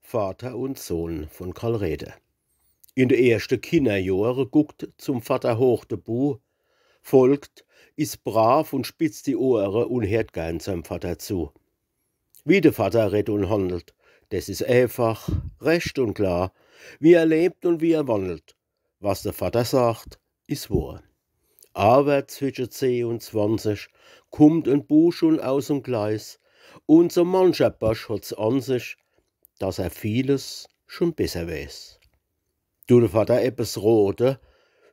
Vater und Sohn von Karl Rede. In de ersten Kinderjahre guckt zum Vater hoch de Bu, folgt, ist brav und spitzt die Ohren und hört gern seinem Vater zu. Wie der Vater redt und handelt, das ist einfach, recht und klar, wie er lebt und wie er wandelt. Was der Vater sagt, ist wahr. Aber zwischen 10 und 20 kommt ein Bu schon aus dem Gleis und so mancher Bosch hat's an sich, dass er vieles schon besser weiß. Du der Vater etwas rote,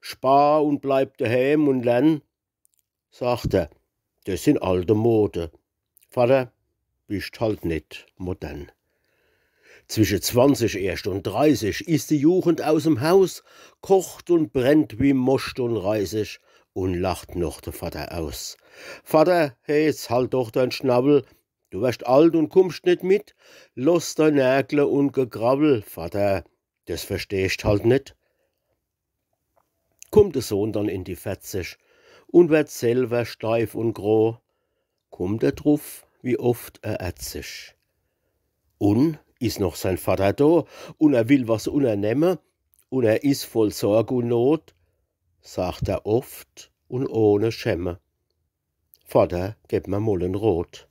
spar und bleib daheim und lern, sagt er, das sind alte Mode. Vater, bist halt nicht modern. Zwischen 20 erst und 30 ist die Jugend aus'm Haus, kocht und brennt wie Most und Reisig und lacht noch der Vater aus. Vater, hey, jetzt halt doch dein Schnabel, du wirst alt und kommst nicht mit, lass dein Närgle und Gegrabbel, Vater, das verstehst halt nicht. Kommt der Sohn dann in die 40 und wird selber steif und groh, kommt er drauf, wie oft er sich. Und ist noch sein Vater da und er will was unternehmen und er ist voll Sorg und Not, sagt er oft und ohne Schämme. Vater, gib mir Mullen rot.